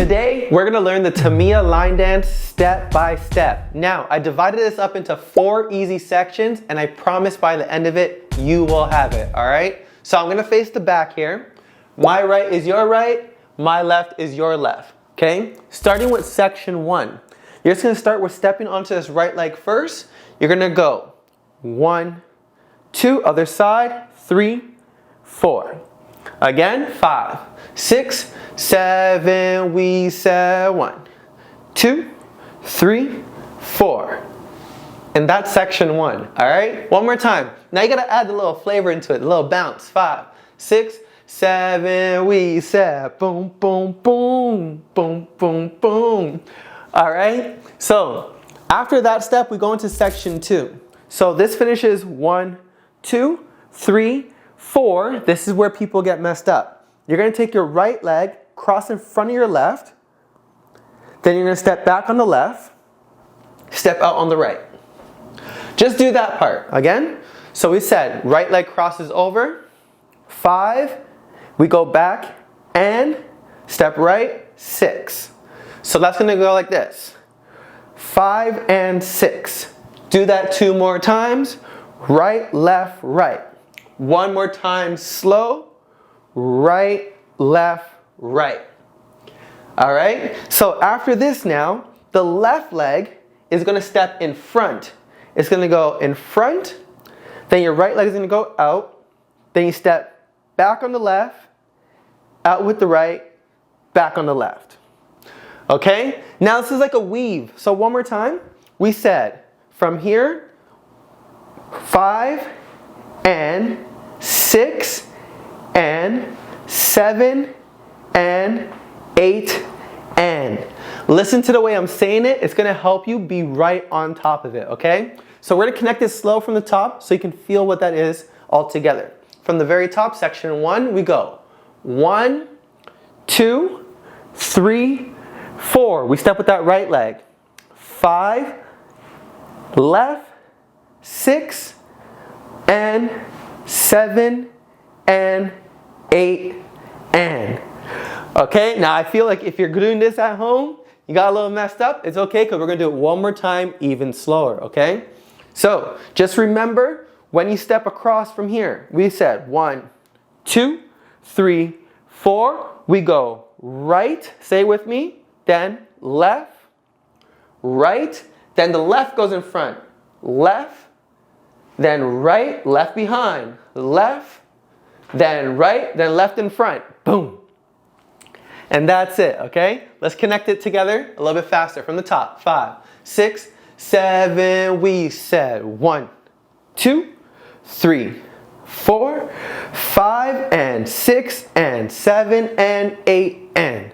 Today, we're gonna learn the Tamia Line Dance step by step. Now, I divided this up into 4 easy sections, and I promise by the end of it, you will have it, all right? So I'm gonna face the back here. My right is your right, my left is your left, okay? Starting with section 1. You're just gonna start with stepping onto this right leg first. You're gonna go 1, 2, other side, 3, 4. Again, 5, 6, 7, we said 1, 2, 3, 4. And that's section 1, all right? One more time. Now you gotta add a little flavor into it, a little bounce. 5, 6, 7, we said boom, boom, boom, boom, boom, boom. All right? So after that step, we go into section 2. So this finishes 1, 2, 3, 4. This is where people get messed up. You're gonna take your right leg, cross in front of your left, then you're gonna step back on the left, step out on the right. Just do that part, again. So we said right leg crosses over, 5, we go back and step right, 6. So that's gonna go like this, 5 and 6. Do that 2 more times, right, left, right. 1 more time, slow, right, left, right. All right, so after this now, the left leg is gonna step in front. It's gonna go in front, then your right leg is gonna go out, then you step back on the left, out with the right, back on the left. Okay, now this is like a weave. So one more time, we said from here, 5 and 6 and 7 and 8 and. Listen to the way I'm saying it. It's gonna help you be right on top of it, okay? So we're gonna connect this slow from the top so you can feel what that is all together. From the very top, section 1, we go 1, 2, 3, 4. We step with that right leg. 5, left, 6, and 7, and 8, and. Okay, now I feel like if you're doing this at home, you got a little messed up, it's okay because we're gonna do it one more time, even slower, okay? So just remember, when you step across from here, we said 1, 2, 3, 4, we go right, say it with me, then left, right, then the left goes in front, left, then right, left behind, left, then right, then left in front, boom. And that's it, okay? Let's connect it together a little bit faster from the top. 5, 6, 7, we said 1, 2, 3, 4, 5, and 6, and 7, and 8, and.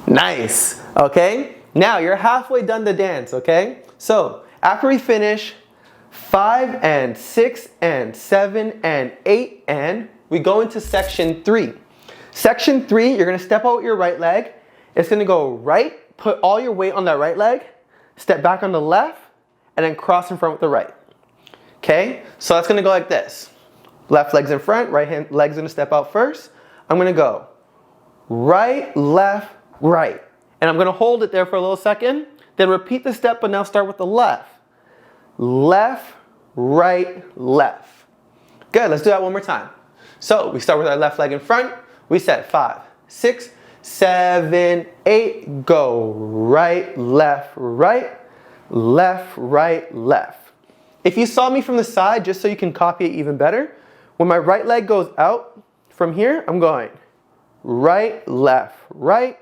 Nice, okay? Now you're halfway done the dance, okay? So after we finish 5 and 6 and 7 and 8 and, we go into section 3. Section 3, you're gonna step out with your right leg. It's gonna go right, put all your weight on that right leg, step back on the left, and then cross in front with the right. Okay, so that's gonna go like this. Left leg's in front, right hand leg's gonna step out first. I'm gonna go right, left, right. And I'm gonna hold it there for a little second, then repeat the step, but now start with the left. Left, right, left. Good, let's do that one more time. So we start with our left leg in front. We said 5, 6, 7, 8, go right, left, right, left, right, left. If you saw me from the side, just so you can copy it even better, when my right leg goes out from here, I'm going right, left, right,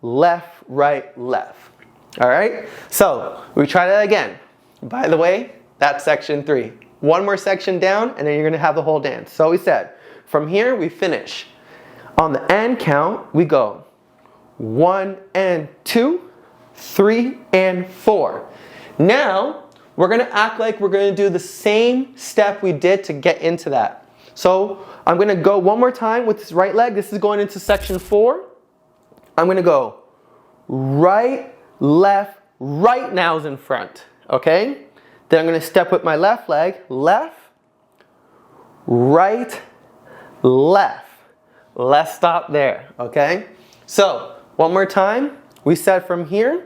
left, right, left. All right, so we try that again. By the way, that's section 3. One more section down, and then you're gonna have the whole dance. So we said, from here we finish. On the end count, we go 1 and 2, 3 and 4. Now, we're gonna act like we're gonna do the same step we did to get into that. So I'm gonna go one more time with this right leg. This is going into section 4. I'm gonna go right, left, right now's in front, okay? Then I'm gonna step with my left leg, left, right, left. Let's stop there, okay? So One more time. We said from here,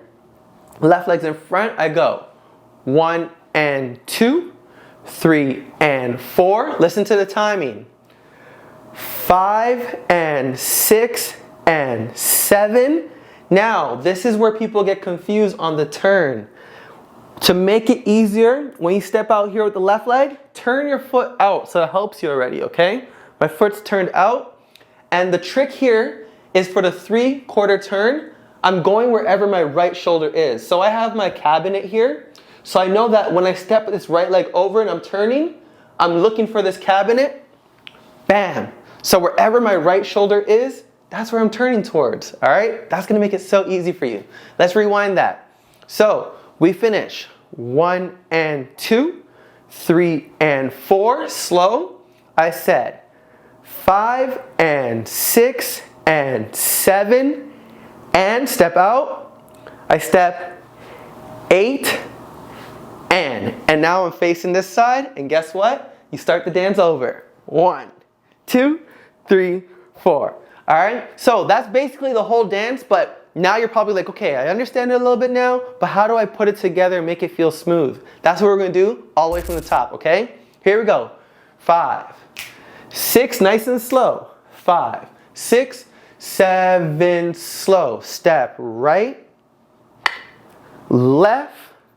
left leg's in front, I go 1 and 2, 3 and 4. Listen to the timing. 5 and 6 and 7. Now, this is where people get confused on the turn. To make it easier, when you step out here with the left leg, turn your foot out so it helps you already, okay? My foot's turned out. And the trick here is for the 3/4 turn, I'm going wherever my right shoulder is. So I have my cabinet here. So I know that when I step this right leg over and I'm turning, I'm looking for this cabinet. Bam. So wherever my right shoulder is, that's where I'm turning towards, all right? That's gonna make it so easy for you. Let's rewind that. So we finish 1 and 2, 3 and 4, slow. I said 5 and 6 and 7, and step out. I step 8 and now I'm facing this side, and guess what? You start the dance over. 1, 2, 3, 4. All right, so that's basically the whole dance, but now you're probably like, okay, I understand it a little bit now, but how do I put it together and make it feel smooth? That's what we're gonna do all the way from the top, okay? Here we go. 5, 6, nice and slow. 5, 6, 7, slow. Step right, left,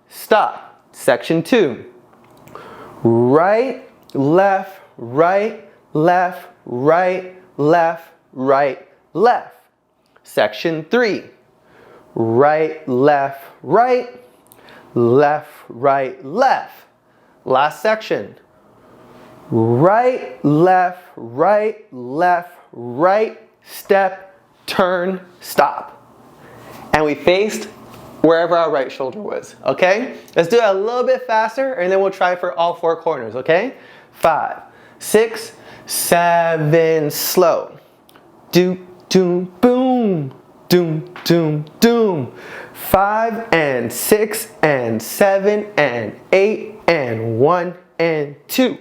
stop. Section 2. Right, left, right, left, right, left, right, left. Section 3. Right, left, right, left, right, left. Last section. Right, left, right, left, right, step, turn, stop. And we faced wherever our right shoulder was, okay? Let's do it a little bit faster, and then we'll try for all 4 corners, okay? 5, 6, 7, slow. Doom, doom, boom. Doom, doom, doom. 5 and 6 and 7 and 8 and 1 and 2,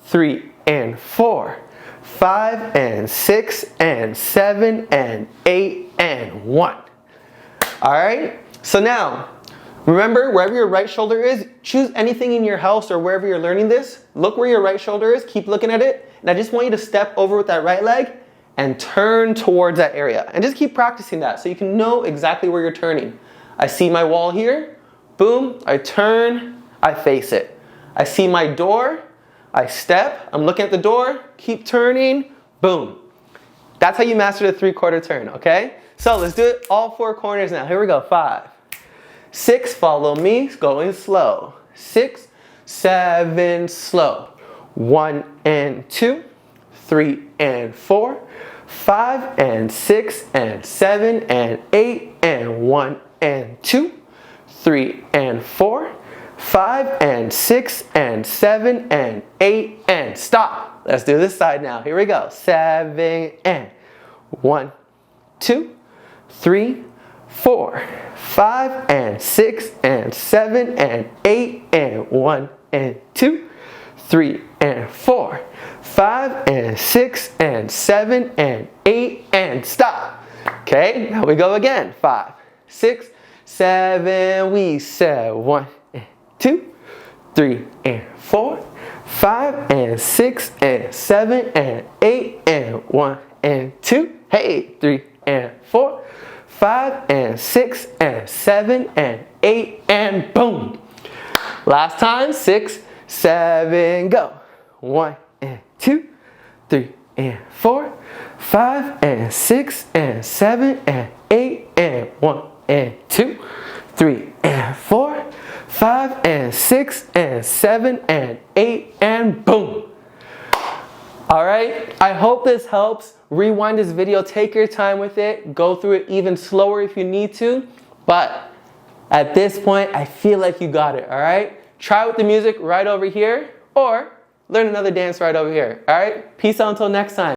3 and 4. 5 and 6 and 7 and 8 and 1. All right? So now, remember, wherever your right shoulder is, choose anything in your house or wherever you're learning this. Look where your right shoulder is, keep looking at it, and I just want you to step over with that right leg and turn towards that area. And just keep practicing that so you can know exactly where you're turning. I see my wall here, boom, I turn, I face it. I see my door, I step, I'm looking at the door, keep turning, boom. That's how you master the 3/4 turn, okay? So let's do it all 4 corners now. Here we go, 5, 6, follow me, going slow. 6, 7, slow. 1 and 2, 3 and 4, 5 and 6 and 7 and 8 and 1 and 2, 3 and 4, 5 and 6 and 7 and 8 and stop. Let's do this side now. Here we go. 7 and 1, 2, 3, 4, 5 and 6 and 7 and 8 and 1 and 2, 3 and 4, 5 and 6 and 7 and 8 and stop. Okay, now we go again. 5, 6, 7, we said 1 and 2, 3 and 4, 5 and 6 and 7 and 8 and 1 and 2. Hey, 3 and 4, 5 and 6 and 7 and 8 and boom. Last time, 6, 7, go. 1 and 2, 3 and 4, 5 and 6 and 7 and 8 and 1 and 2, 3 and 4, 5 and 6 and 7 and 8 and boom. All right, I hope this helps. Rewind this video, take your time with it, go through it even slower if you need to, but at this point, I feel like you got it, all right? Try with the music right over here, or learn another dance right over here, all right? Peace out until next time.